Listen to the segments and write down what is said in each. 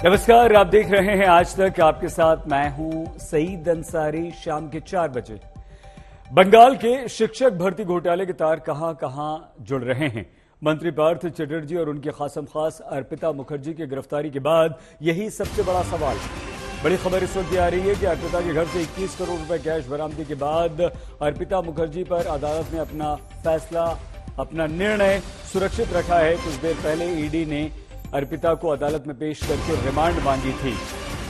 नमस्कार, आप देख रहे हैं आज तक। आपके साथ मैं हूं सईद अंसारी। शाम के 4 बजे बंगाल के शिक्षक भर्ती घोटाले के तार कहां कहां जुड़ रहे हैं। मंत्री पार्थ चटर्जी और उनके खासम खास अर्पिता मुखर्जी की गिरफ्तारी के बाद यही सबसे बड़ा सवाल। बड़ी खबर इस वक्त आ रही है कि अर्पिता के घर से 21 करोड़ रुपए कैश बरामदगी के बाद अर्पिता मुखर्जी पर अदालत ने अपना फैसला, अपना निर्णय सुरक्षित रखा है। कुछ देर पहले ईडी ने अर्पिता को अदालत में पेश करके रिमांड मांगी थी,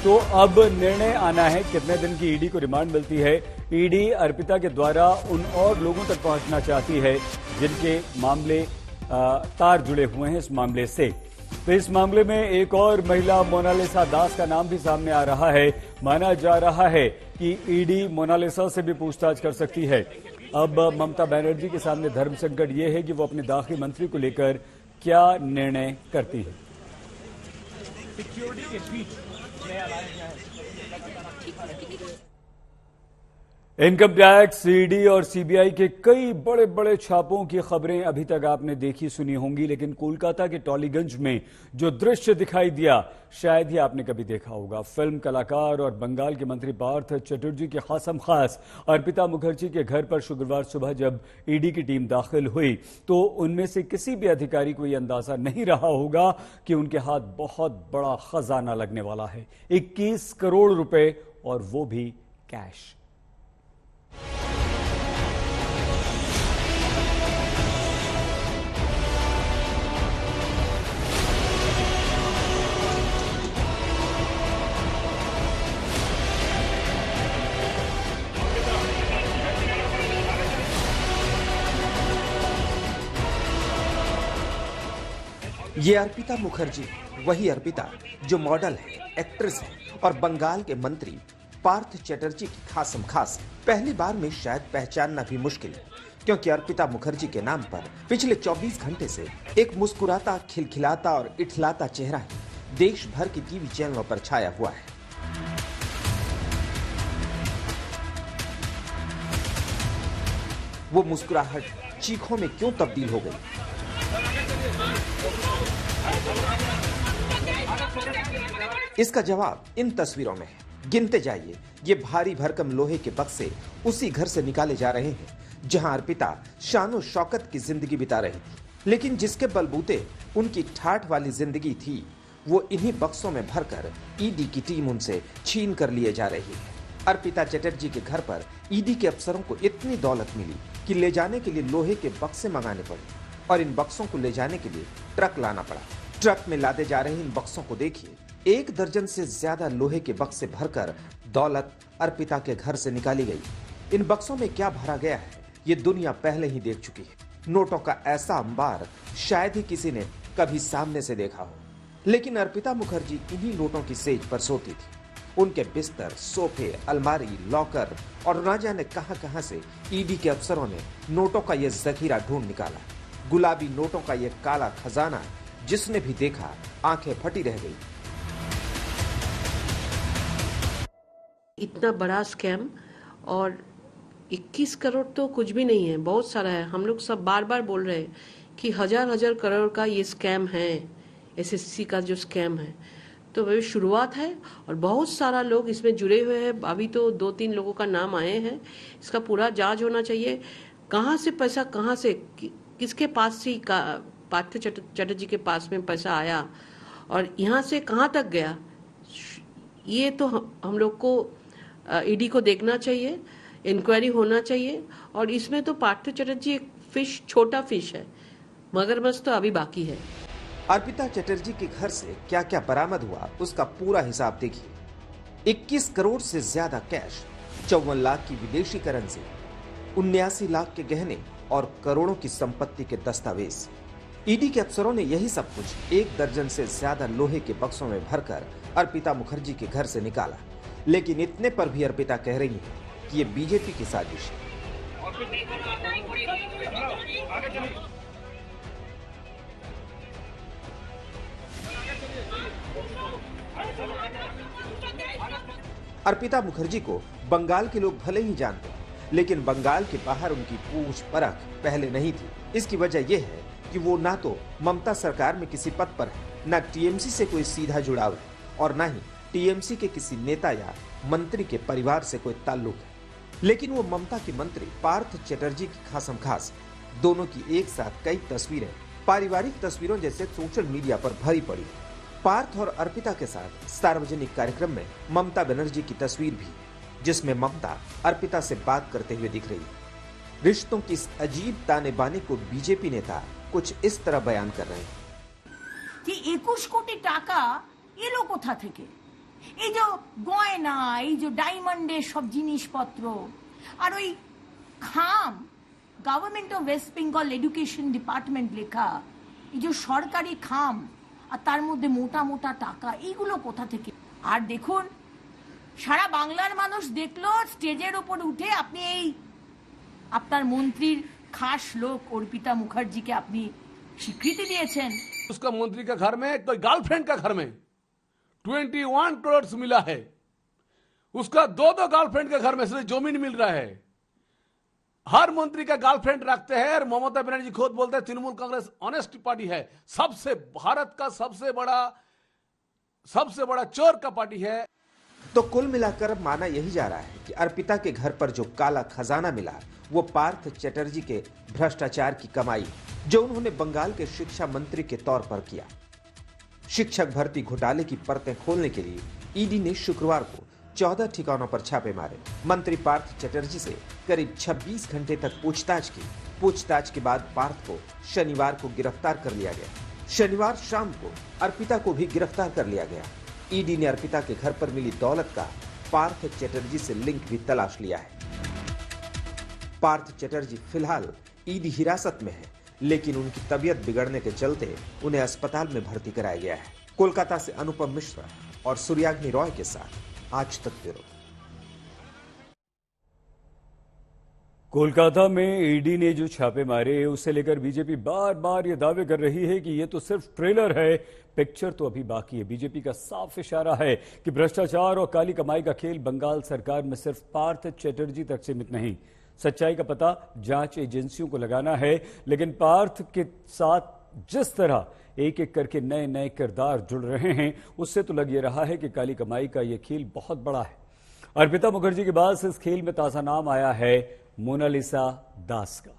तो अब निर्णय आना है कितने दिन की ईडी को रिमांड मिलती है। ईडी अर्पिता के द्वारा उन और लोगों तक पहुंचना चाहती है जिनके मामले तार जुड़े हुए हैं इस मामले से। तो इस मामले में एक और महिला मोनालिसा दास का नाम भी सामने आ रहा है। माना जा रहा है कि ईडी मोनालिसा से भी पूछताछ कर सकती है। अब ममता बनर्जी के सामने धर्म संकट ये है कि वो अपने दाखिल मंत्री को लेकर क्या निर्णय करती है। सिक्योरिटी के बीच नया लाया जाए। इनकम टैक्स, ईडी और सीबीआई के कई बड़े बड़े छापों की खबरें अभी तक आपने देखी सुनी होंगी, लेकिन कोलकाता के टॉलीगंज में जो दृश्य दिखाई दिया शायद ही आपने कभी देखा होगा। फिल्म कलाकार और बंगाल के मंत्री पार्थ चटर्जी के खासम खास अर्पिता मुखर्जी के घर पर शुक्रवार सुबह जब ईडी की टीम दाखिल हुई तो उनमें से किसी भी अधिकारी को यह अंदाजा नहीं रहा होगा कि उनके हाथ बहुत बड़ा खजाना लगने वाला है। 21 करोड़ रुपए और वो भी कैश। ये अर्पिता मुखर्जी, वही अर्पिता जो मॉडल है, एक्ट्रेस है और बंगाल के मंत्री पार्थ चटर्जी की खासम खास। पहली बार में शायद पहचानना भी मुश्किल है, क्योंकि अर्पिता मुखर्जी के नाम पर पिछले 24 घंटे से एक मुस्कुराता, खिलखिलाता और इठलाता चेहरा देश भर की टीवी चैनलों पर छाया हुआ है। वो मुस्कुराहट चीखों में क्यों तब्दील हो गई? इसका जवाब इन तस्वीरों में है। गिनते जाइए, ये भारी भरकम लोहे के बक्से उसी घर से निकाले जा रहे हैं जहां अर्पिता शानो शौकत की जिंदगी बिता रही थी, लेकिन जिसके बलबूते उनकी ठाठ वाली जिंदगी थी वो इन्हीं बक्सों में भरकर ईडी की टीम उनसे छीन कर लिए जा रही है। अर्पिता चटर्जी के घर पर ईडी के अफसरों को इतनी दौलत मिली कि ले जाने के लिए लोहे के बक्से मंगाने पड़े और इन बक्सों को ले जाने के लिए ट्रक लाना पड़ा। ट्रक में लादे जा रहे इन बक्सों को देखिए, 1 दर्जन से ज्यादा लोहे के बक्से भरकर दौलत अर्पिता के घर से निकाली गई। इन बक्सों में क्या भरा गया है ये दुनिया पहले ही देख चुकी है। नोटों का ऐसा अंबार शायद ही किसी ने कभी सामने से देखा हो, लेकिन अर्पिता मुखर्जी इन्हीं नोटों की सेज पर सोती थी। उनके बिस्तर, सोफे, अलमारी, लॉकर और न जाने कहां से ईडी के अफसरों ने नोटों का यह जखीरा ढूंढ निकाला। गुलाबी नोटों का यह काला खजाना जिसने भी देखा आंखें फटी रह गई। इतना बड़ा स्कैम और 21 करोड़ तो कुछ भी नहीं है, बहुत सारा है। हम लोग सब बार बार बोल रहे हैं कि हजार करोड़ का ये स्कैम है, एसएससी का जो स्कैम है। तो वही शुरुआत है और बहुत सारा लोग इसमें जुड़े हुए हैं। अभी तो 2-3 लोगों का नाम आए हैं। इसका पूरा जांच होना चाहिए। कहाँ से पैसा, कहाँ से, किसके पास से पार्थ चटर्जी के पास में पैसा आया और यहाँ से कहाँ तक गया, ये तो हम लोग को ईडी को देखना चाहिए, इंक्वायरी होना चाहिए। और इसमें तो पार्थ चटर्जी एक फिश, छोटा फिश है, मगरमच्छ तो अभी बाकी है। अर्पिता चटर्जी के घर से क्या क्या बरामद हुआ उसका पूरा हिसाब देखिए। 21 करोड़ से ज्यादा कैश, 54 लाख की विदेशी करेंसी, 79 लाख के गहने और करोड़ों की संपत्ति के दस्तावेज। ईडी के अफसरों ने यही सब कुछ 1 दर्जन से ज्यादा लोहे के बक्सों में भरकर अर्पिता मुखर्जी के घर से निकाला। लेकिन इतने पर भी अर्पिता कह रही है कि ये बीजेपी की साजिश है। अर्पिता मुखर्जी को बंगाल के लोग भले ही जानते हैं, लेकिन बंगाल के बाहर उनकी पूछ परख पहले नहीं थी। इसकी वजह यह है कि वो ना तो ममता सरकार में किसी पद पर है, ना टीएमसी से कोई सीधा जुड़ाव है। और न ही टीएमसी के किसी नेता या मंत्री के परिवार से कोई ताल्लुक है। लेकिन वो ममता के मंत्री पार्थ चटर्जी की खासम खास दोनों की एक साथ कई तस्वीरें पारिवारिक तस्वीरों जैसे सोशल मीडिया पर भरी पड़ी। पार्थ और अर्पिता के साथ सार्वजनिक कार्यक्रम में ममता बनर्जी की तस्वीर भी, जिसमें ममता अर्पिता से बात करते हुए दिख रही है। रिश्तों की इस अजीब ताने बाने को बीजेपी नेता कुछ इस तरह बयान कर रहे हैं कि 21 কোটি টাকা এলো কোথা থেকে, এই যে গয়না, এই যে ডায়মন্ডের সব জিনিসপত্র, আর ওই খাম government of West Bengal education department লেখা এই যে সরকারি খাম, আর তার মধ্যে মোটা মোটা টাকা, এইগুলো কোথা থেকে? আর দেখুন সারা বাংলার মানুষ দেখলো স্টেজের উপর উঠে আপনি এই আপনার মন্ত্রীর খাস লোক অর্পিতা মুখার্জিকে আপনি স্বীকৃতি দিয়েছেন। उसका मंत्री का घर में कोई गर्लफ्रेंड का घर में 21 करोड़ मिला है। उसका दो गर्लफ्रेंड के घर में सिर्फ जमीन मिल रहा है। हर मंत्री का गर्लफ्रेंड रखते हैं और ममता बनर्जी खुद बोलते हैं तृणमूल कांग्रेस ऑनेस्ट पार्टी है, सबसे भारत का सबसे बड़ा चोर का पार्टी है। तो कुल मिलाकर माना यही जा रहा है कि अर्पिता के घर पर जो काला खजाना मिला वो पार्थ चटर्जी के भ्रष्टाचार की कमाई, जो उन्होंने बंगाल के शिक्षा मंत्री के तौर पर किया। शिक्षक भर्ती घोटाले की परतें खोलने के लिए ईडी ने शुक्रवार को 14 ठिकानों पर छापे मारे। मंत्री पार्थ चटर्जी से करीब 26 घंटे तक पूछताछ की। पूछताछ के बाद पार्थ को शनिवार को गिरफ्तार कर लिया गया। शनिवार शाम को अर्पिता को भी गिरफ्तार कर लिया गया। ईडी ने अर्पिता के घर पर मिली दौलत का पार्थ चटर्जी से लिंक भी तलाश लिया है। पार्थ चटर्जी फिलहाल ईडी हिरासत में है, लेकिन उनकी तबीयत बिगड़ने के चलते उन्हें अस्पताल में भर्ती कराया गया है। कोलकाता से अनुपम मिश्रा और सूर्याग्नि रॉय के साथ आज तक ब्यूरो। कोलकाता में ईडी ने जो छापे मारे उसे लेकर बीजेपी बार बार ये दावे कर रही है कि ये तो सिर्फ ट्रेलर है, पिक्चर तो अभी बाकी है। बीजेपी का साफ इशारा है कि भ्रष्टाचार और काली कमाई का खेल बंगाल सरकार में सिर्फ पार्थ चटर्जी तक सीमित नहीं, सच्चाई का पता जांच एजेंसियों को लगाना है। लेकिन पार्थ के साथ जिस तरह एक एक करके नए नए किरदार जुड़ रहे हैं, उससे तो लग ये रहा है कि काली कमाई का यह खेल बहुत बड़ा है। अर्पिता मुखर्जी के बाद से इस खेल में ताजा नाम आया है मोनालिसा दास का।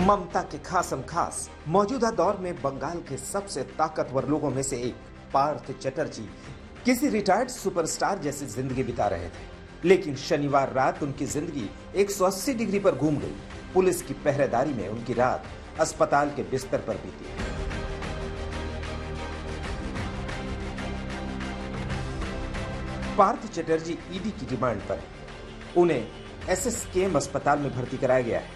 ममता के खासम खास मौजूदा दौर में बंगाल के सबसे ताकतवर लोगों में से एक पार्थ चटर्जी किसी रिटायर्ड सुपरस्टार जैसी जिंदगी बिता रहे थे। लेकिन शनिवार रात उनकी जिंदगी 180 डिग्री पर घूम गई। पुलिस की पहरेदारी में उनकी रात अस्पताल के बिस्तर पर बीती। पार्थ चटर्जी ईडी की डिमांड पर है। उन्हें एसएसकेएम अस्पताल में भर्ती कराया गया है।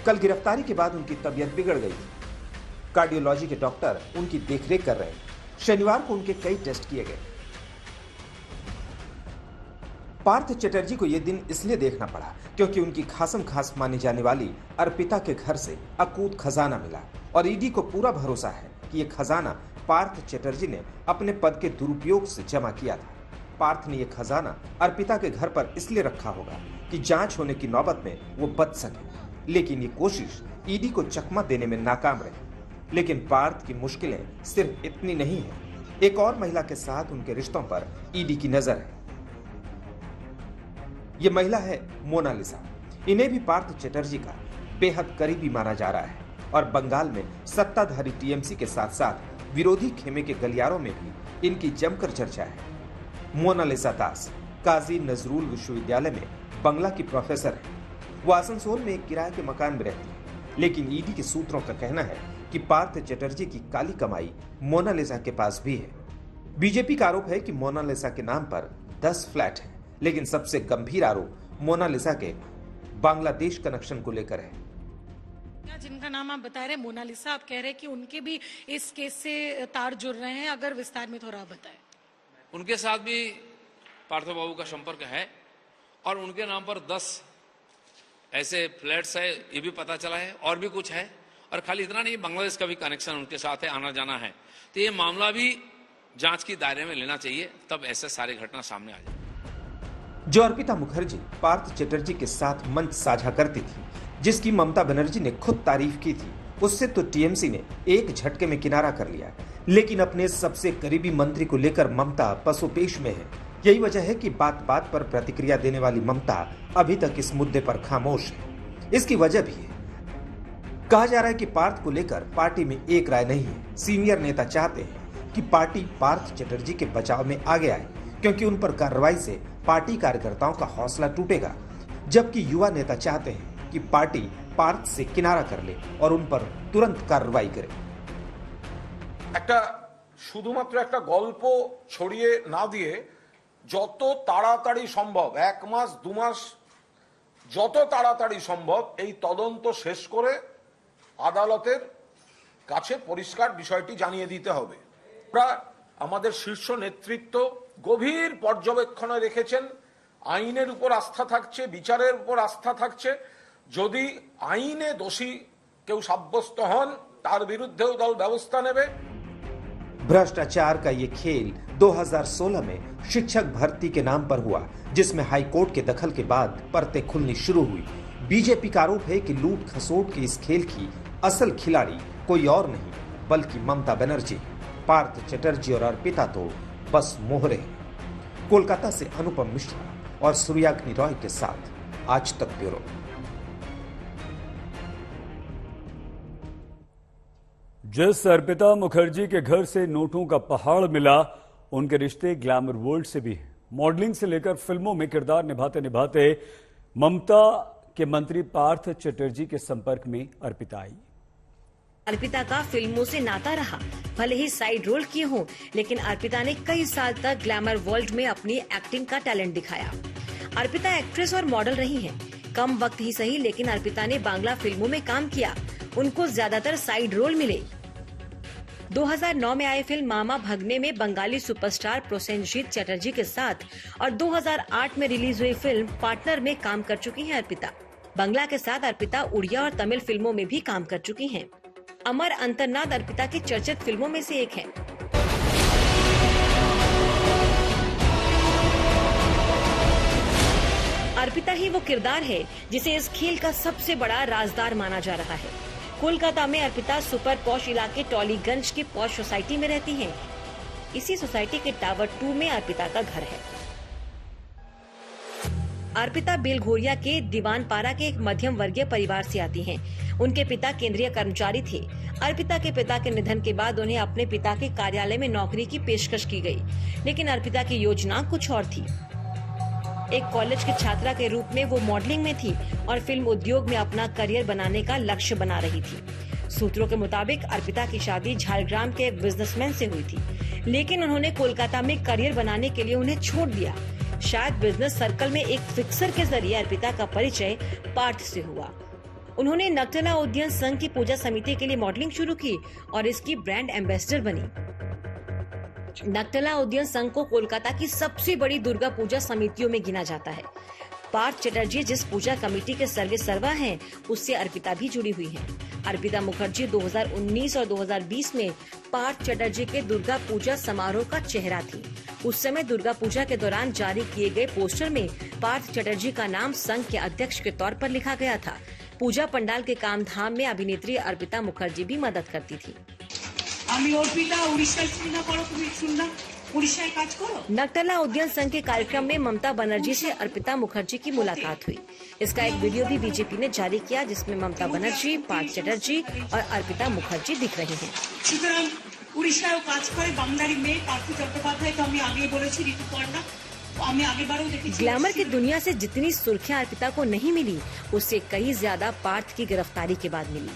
कल गिरफ्तारी के बाद उनकी तबीयत बिगड़ गई थी। कार्डियोलॉजी के डॉक्टर उनकी देखरेख कर रहे हैं। शनिवार को उनके कई टेस्ट किए गए। पार्थ चटर्जी को यह दिन इसलिए देखना पड़ा क्योंकि उनकी खासम खास मानी जाने वाली अर्पिता के घर से अकूत खजाना मिला और ईडी को पूरा भरोसा है कि यह खजाना पार्थ चटर्जी ने अपने पद के दुरुपयोग से जमा किया था। पार्थ ने यह खजाना अर्पिता के घर पर इसलिए रखा होगा कि जांच होने की नौबत में वो बच सके। लेकिन ये कोशिश ईडी को चकमा देने में नाकाम रही। लेकिन पार्थ की मुश्किलें सिर्फ इतनी नहीं है, एक और महिला के साथ उनके रिश्तों पर ईडी की नजर है। ये महिला है मोनालिसा। इन्हें भी पार्थ चटर्जी का बेहद करीबी माना जा रहा है और बंगाल में सत्ताधारी टीएमसी के साथ साथ विरोधी खेमे के गलियारों में भी इनकी जमकर चर्चा है। मोनालिसा दास काजी नजरुल विश्वविद्यालय में बंगला की प्रोफेसर है। वो आसनसोल में एक किराए के मकान में रहती है। लेकिन ईडी के सूत्रों का कहना है कि पार्थ चटर्जी की काली कमाई मोनालिसा के पास भी है। बीजेपी का आरोप है कि मोनालिसा के नाम पर 10 फ्लैट हैं, लेकिन सबसे गंभीर आरोप मोनालिसा के बांग्लादेश कनेक्शन को लेकर है। जिनका नाम आप बता रहे मोनालिसा, आप कह रहे हैं कि उनके भी इस केस से तार जुड़ रहे हैं, अगर विस्तार में थोड़ा बताएं। उनके साथ भी पार्थ बाबू का संपर्क है और उनके नाम पर 10 ऐसे फ्लैट्स है, ये भी पता चला है। और भी कुछ है, और खाली इतना नहीं, बांग्लादेश का भी कनेक्शन उनके साथ है, आना जाना है। तो ये मामला भी जांच की दायरे में लेना चाहिए, तब ऐसे सारी घटना सामने आ जाए। जो अर्पिता मुखर्जी पार्थ चटर्जी के साथ मंच साझा करती थी, जिसकी ममता बनर्जी ने खुद तारीफ की थी, उससे तो टीएमसी ने एक झटके में किनारा कर लिया, लेकिन अपने सबसे करीबी मंत्री को लेकर ममता पसोपेश में है। यही वजह है कि बात बात पर प्रतिक्रिया देने वाली ममता अभी तक इस मुद्दे पर खामोश है। इसकी वजह भी है, कहा जा रहा है कि पार्थ को लेकर पार्टी में एक राय नहीं है। सीनियर नेता चाहते हैं कि पार्टी पार्थ चटर्जी के बचाव में आगे आए, क्योंकि उन पर कार्रवाई से पार्टी कार्यकर्ताओं का हौसला टूटेगा, जबकि युवा नेता चाहते हैं कि पार्टी पार्थ से किनारा कर ले और उन पर तुरंत कार्रवाई करे। একটা শুধুমাত্র একটা গল্প ছড়িয়ে না দিয়ে যত তাড়াতাড়ি সম্ভব, 1 মাস 2 মাস যত তাড়াতাড়ি সম্ভব এই তদন্ত শেষ করে আদালতের কাছে পরিষ্কার বিষয়টি জানিয়ে দিতে হবে। আমরা আমাদের শীর্ষ নেতৃত্ব গভীর পর্যবেক্ষণে রেখেছেন, আইনের উপর আস্থা থাকছে, বিচারের উপর আস্থা থাকছে। যদি আইনে দোষী কেউ সাব্যস্ত হন তার বিরুদ্ধেও দল ব্যবস্থা নেবে। भ्रष्टाचार का ये खेल 2016 में शिक्षक भर्ती के नाम पर हुआ, जिसमें हाईकोर्ट के दखल के बाद परतें खुलनी शुरू हुई। बीजेपी का आरोप है कि लूट खसोट के इस खेल की असल खिलाड़ी कोई और नहीं बल्कि ममता बनर्जी। पार्थ चटर्जी और अर्पिता तो बस मोहरे हैं। कोलकाता से अनुपम मिश्रा और सूर्याग्नि रॉय के साथ आज तक ब्यूरो। जिस अर्पिता मुखर्जी के घर से नोटों का पहाड़ मिला, उनके रिश्ते ग्लैमर वर्ल्ड से भी हैं। मॉडलिंग से लेकर फिल्मों में किरदार निभाते निभाते ममता के मंत्री पार्थ चटर्जी के संपर्क में अर्पिता आई। अर्पिता का फिल्मों से नाता रहा, भले ही साइड रोल किए हों, लेकिन अर्पिता ने कई साल तक ग्लैमर वर्ल्ड में अपनी एक्टिंग का टैलेंट दिखाया। अर्पिता एक्ट्रेस और मॉडल रही हैं। कम वक्त ही सही, लेकिन अर्पिता ने बांग्ला फिल्मों में काम किया। उनको ज्यादातर साइड रोल मिले। 2009 में आई फिल्म मामा भगने में बंगाली सुपरस्टार प्रोसेनजीत चटर्जी के साथ और 2008 में रिलीज हुई फिल्म पार्टनर में काम कर चुकी हैं अर्पिता। बंगला के साथ अर्पिता उड़िया और तमिल फिल्मों में भी काम कर चुकी हैं। अमर अंतरनाद अर्पिता की चर्चित फिल्मों में से एक है। अर्पिता ही वो किरदार है जिसे इस खेल का सबसे बड़ा राजदार माना जा रहा है। कोलकाता में अर्पिता सुपर पॉश इलाके टॉलीगंज की पॉश सोसाइटी में रहती हैं। इसी सोसाइटी के टावर 2 में अर्पिता का घर है। अर्पिता बेलघोरिया के दीवानपारा के एक मध्यम वर्गीय परिवार से आती हैं। उनके पिता केंद्रीय कर्मचारी थे। अर्पिता के पिता के निधन के बाद उन्हें अपने पिता के कार्यालय में नौकरी की पेशकश की गई, लेकिन अर्पिता की योजना कुछ और थी। एक कॉलेज की छात्रा के रूप में वो मॉडलिंग में थी और फिल्म उद्योग में अपना करियर बनाने का लक्ष्य बना रही थी। सूत्रों के मुताबिक अर्पिता की शादी झारग्राम के एक बिजनेसमैन से हुई थी, लेकिन उन्होंने कोलकाता में करियर बनाने के लिए उन्हें छोड़ दिया। शायद बिजनेस सर्कल में एक फिक्सर के जरिए अर्पिता का परिचय पार्थ से हुआ। उन्होंने नगटला उद्यान संघ की पूजा समिति के लिए मॉडलिंग शुरू की और इसकी ब्रांड एम्बेसडर बनी। नगटला उद्यान संघ को कोलकाता की सबसे बड़ी दुर्गा पूजा समितियों में गिना जाता है। पार्थ चटर्जी जिस पूजा कमेटी के सर्वे सर्वा हैं, उससे अर्पिता भी जुड़ी हुई हैं। अर्पिता मुखर्जी 2019 और 2020 में पार्थ चटर्जी के दुर्गा पूजा समारोह का चेहरा थी। उस समय दुर्गा पूजा के दौरान जारी किए गए पोस्टर में पार्थ चटर्जी का नाम संघ के अध्यक्ष के तौर पर लिखा गया था। पूजा पंडाल के काम धाम में अभिनेत्री अर्पिता मुखर्जी भी मदद करती थी। नगटला उद्यान संघ के कार्यक्रम में ममता बनर्जी से अर्पिता मुखर्जी की मुलाकात हुई। इसका एक वीडियो भी बीजेपी ने जारी किया, जिसमें ममता बनर्जी, पार्थ चटर्जी और अर्पिता मुखर्जी दिख रही हैं। ग्लैमर की दुनिया से जितनी सुर्खियां अर्पिता को नहीं मिली, उससे कई ज्यादा पार्थ की गिरफ्तारी के बाद मिली।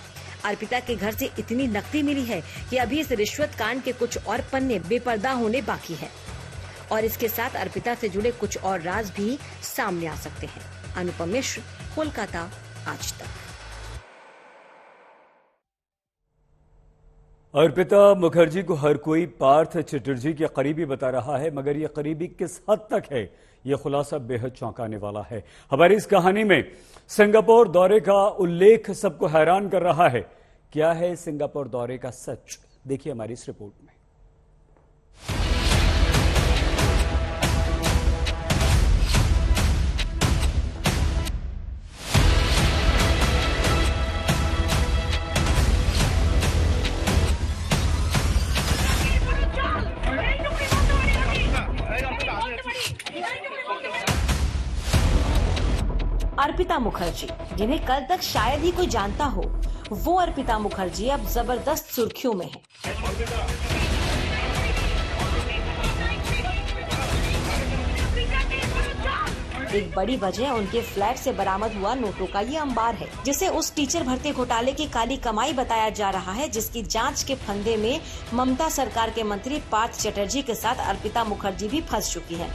अर्पिता के घर से इतनी नकदी मिली है कि अभी इस रिश्वत कांड के कुछ और पन्ने बेपर्दा होने बाकी है और इसके साथ अर्पिता से जुड़े कुछ और राज भी सामने आ सकते हैं। अनुपम मिश्र, कोलकाता, आज तक। अर्पिता मुखर्जी को हर कोई पार्थ चटर्जी के करीबी बता रहा है, मगर ये करीबी किस हद तक है, ये खुलासा बेहद चौंकाने वाला है। हमारी इस कहानी में सिंगापुर दौरे का उल्लेख सबको हैरान कर रहा है। क्या है सिंगापुर दौरे का सच, देखिए हमारी इस रिपोर्ट में। अर्पिता मुखर्जी, जिन्हें कल तक शायद ही कोई जानता हो, वो अर्पिता मुखर्जी अब जबरदस्त सुर्खियों में है। एक बड़ी वजह उनके फ्लैट से बरामद हुआ नोटों का ये अंबार है, जिसे उस टीचर भर्ती घोटाले की काली कमाई बताया जा रहा है, जिसकी जांच के फंदे में ममता सरकार के मंत्री पार्थ चटर्जी के साथ अर्पिता मुखर्जी भी फंस चुकी है।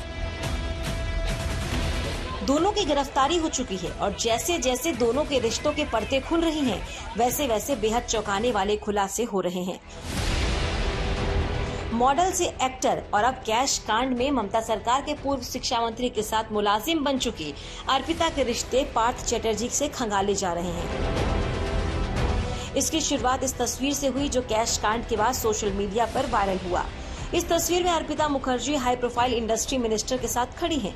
दोनों की गिरफ्तारी हो चुकी है और जैसे जैसे दोनों के रिश्तों के पर्दे खुल रही हैं, वैसे वैसे बेहद चौंकाने वाले खुलासे हो रहे हैं। मॉडल से एक्टर और अब कैश कांड में ममता सरकार के पूर्व शिक्षा मंत्री के साथ मुलाजिम बन चुकी अर्पिता के रिश्ते पार्थ चटर्जी से खंगाले जा रहे हैं। इसकी शुरुआत इस तस्वीर से हुई जो कैश कांड के बाद सोशल मीडिया पर वायरल हुआ। इस तस्वीर में Arpita Mukherjee high profile industry minister के साथ खड़ी हैं।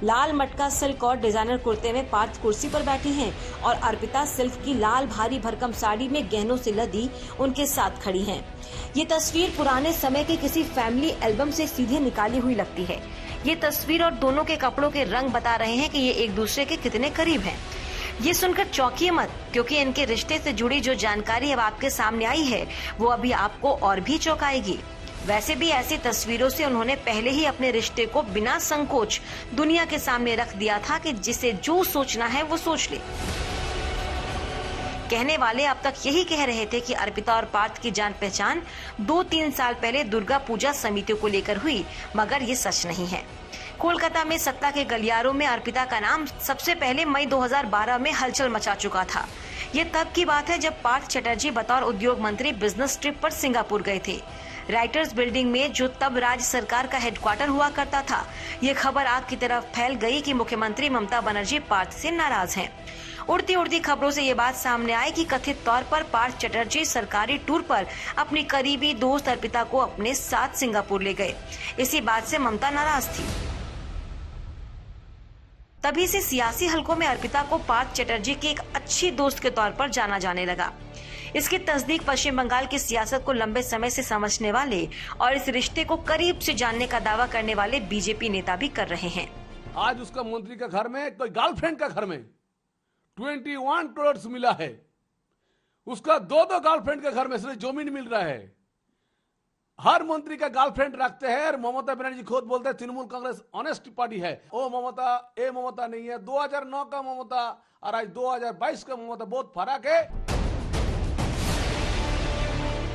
लाल मटका सिल्क और डिजाइनर कुर्ते में पार्थ कुर्सी पर बैठी हैं और अर्पिता सिल्क की लाल भारी भरकम साड़ी में गहनों से लदी उनके साथ खड़ी हैं। ये तस्वीर पुराने समय के किसी फैमिली एल्बम से सीधे निकाली हुई लगती है। ये तस्वीर और दोनों के कपड़ों के रंग बता रहे हैं कि ये एक दूसरे के कितने करीब हैं। ये सुनकर चौंकिए मत, क्योंकि इनके रिश्ते से जुड़ी जो जानकारी अब आपके सामने आई है वो अभी आपको और भी चौंकाएगी। वैसे भी ऐसी तस्वीरों से उन्होंने पहले ही अपने रिश्ते को बिना संकोच दुनिया के सामने रख दिया था कि जिसे जो सोचना है वो सोच ले। कहने वाले अब तक यही कह रहे थे कि अर्पिता और पार्थ की जान पहचान 2-3 साल पहले दुर्गा पूजा समितियों को लेकर हुई, मगर ये सच नहीं है। कोलकाता में सत्ता के गलियारों में अर्पिता का नाम सबसे पहले मई 2012 में हलचल मचा चुका था। ये तब की बात है जब पार्थ चटर्जी बतौर उद्योग मंत्री बिजनेस ट्रिप पर सिंगापुर गए थे। राइटर्स बिल्डिंग में जो तब राज्य सरकार का हेडक्वार्टर हुआ करता था, ये खबर आग की तरफ फैल गई कि मुख्यमंत्री ममता बनर्जी पार्थ से नाराज हैं। उड़ती उड़ती खबरों से ये बात सामने आई कि कथित तौर पर पार्थ चटर्जी सरकारी टूर पर अपनी करीबी दोस्त अर्पिता को अपने साथ सिंगापुर ले गए। इसी बात से ममता नाराज थी। तभी से सियासी हलकों में अर्पिता को पार्थ चटर्जी की एक अच्छी दोस्त के तौर पर जाना जाने लगा। इसकी तस्दीक पश्चिम बंगाल की सियासत को लंबे समय से समझने वाले और इस रिश्ते को करीब से जानने का दावा करने वाले बीजेपी नेता भी कर रहे हैं। आज उसका मंत्री का घर में, कोई गर्लफ्रेंड का घर में 21 करोड़ मिला है। उसका 2 गर्लफ्रेंड के घर में सिर्फ जमीन मिल रहा है। हर मंत्री का गर्लफ्रेंड रखते हैं और ममता बनर्जी खुद बोलते हैं तृणमूल कांग्रेस ऑनेस्ट पार्टी है। ओ ममता, ए ममता नहीं है। 2009 का ममता और आज 2022 का ममता बहुत फर्क है।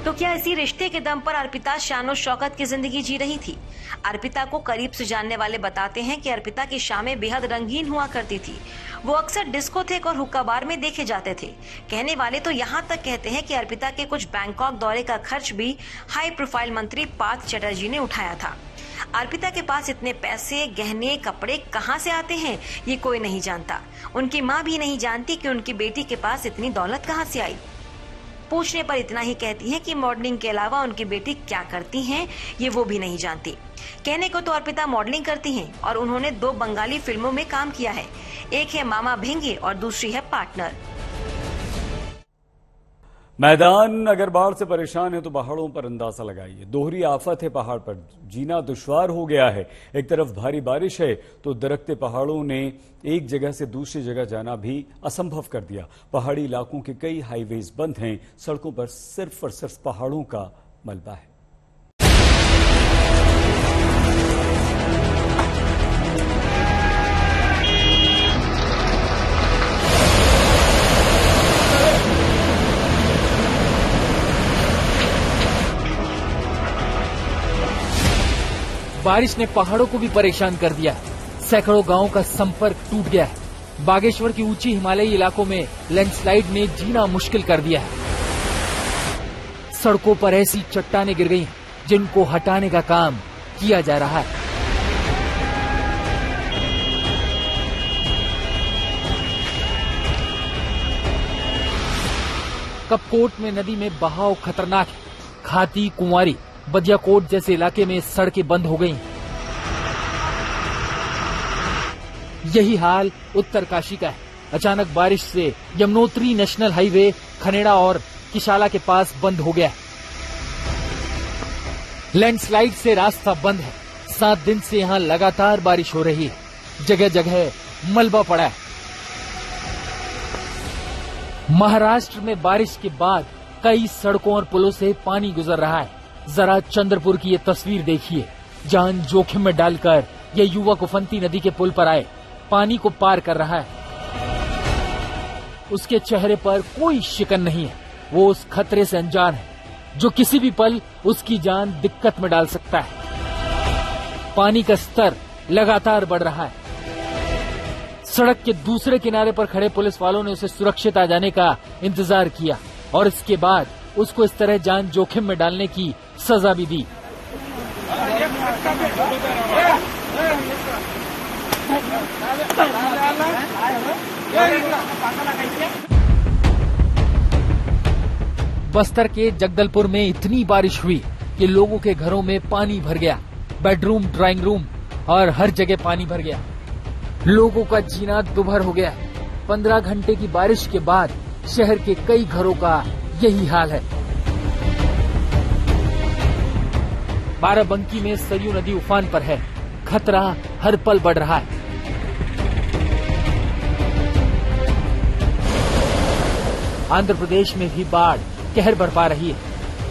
तो क्या इसी रिश्ते के दम पर अर्पिता शानो शौकत की जिंदगी जी रही थी? अर्पिता को करीब से जानने वाले बताते हैं कि अर्पिता की शामें बेहद रंगीन हुआ करती थी। वो अक्सर डिस्कोथेक और हुक्का बार में देखे जाते थे। कहने वाले तो यहाँ तक कहते हैं कि अर्पिता के कुछ बैंकॉक दौरे का खर्च भी हाई प्रोफाइल मंत्री पार्थ चटर्जी ने उठाया था। अर्पिता के पास इतने पैसे, गहने, कपड़े कहाँ से आते हैं ये कोई नहीं जानता। उनकी माँ भी नहीं जानती कि उनकी बेटी के पास इतनी दौलत कहाँ से आई। पूछने पर इतना ही कहती हैं कि मॉडलिंग के अलावा उनकी बेटी क्या करती हैं ये वो भी नहीं जानती। कहने को तो अर्पिता मॉडलिंग करती हैं और उन्होंने 2 बंगाली फिल्मों में काम किया है। एक है मामा भेंगे और दूसरी है पार्टनर। मैदान अगर बाढ़ से परेशान है तो पहाड़ों पर अंदाजा लगाइए। दोहरी आफत है, पहाड़ पर जीना दुश्वार हो गया है। एक तरफ भारी बारिश है तो दरकते पहाड़ों ने एक जगह से दूसरी जगह जाना भी असंभव कर दिया। पहाड़ी इलाकों के कई हाईवेज बंद हैं। सड़कों पर सिर्फ और सिर्फ पहाड़ों का मलबा है। बारिश ने पहाड़ों को भी परेशान कर दिया है। सैकड़ों गांवों का संपर्क टूट गया है। बागेश्वर की ऊंची हिमालयी इलाकों में लैंडस्लाइड ने जीना मुश्किल कर दिया है। सड़कों पर ऐसी चट्टानें गिर गई हैं जिनको हटाने का काम किया जा रहा है। कपकोट में नदी में बहाव खतरनाक है। खाती, कुंवारी, बदियाकोट जैसे इलाके में सड़कें बंद हो गई। यही हाल उत्तरकाशी का है। अचानक बारिश से यमुनोत्री नेशनल हाईवे खनेड़ा और किशाला के पास बंद हो गया है। लैंडस्लाइड से रास्ता बंद है। 7 दिन से यहां लगातार बारिश हो रही है। जगह जगह मलबा पड़ा है। महाराष्ट्र में बारिश के बाद कई सड़कों और पुलों से पानी गुजर रहा है। जरा चंद्रपुर की ये तस्वीर देखिए। जान जोखिम में डालकर ये युवक उफनती नदी के पुल पर आए पानी को पार कर रहा है। उसके चेहरे पर कोई शिकन नहीं है। वो उस खतरे से अनजान है जो किसी भी पल उसकी जान दिक्कत में डाल सकता है। पानी का स्तर लगातार बढ़ रहा है। सड़क के दूसरे किनारे पर खड़े पुलिस वालों ने उसे सुरक्षित आ जाने का इंतजार किया और इसके बाद उसको इस तरह जान जोखिम में डालने की सजा भी दी। बस्तर के जगदलपुर में इतनी बारिश हुई कि लोगों के घरों में पानी भर गया। बेडरूम, ड्राइंग रूम और हर जगह पानी भर गया। लोगों का जीना दुभर हो गया। 15 घंटे की बारिश के बाद शहर के कई घरों का यही हाल है। बाराबंकी में सरयू नदी उफान पर है। खतरा हर पल बढ़ रहा है। आंध्र प्रदेश में भी बाढ़ कहर बरपा रही है।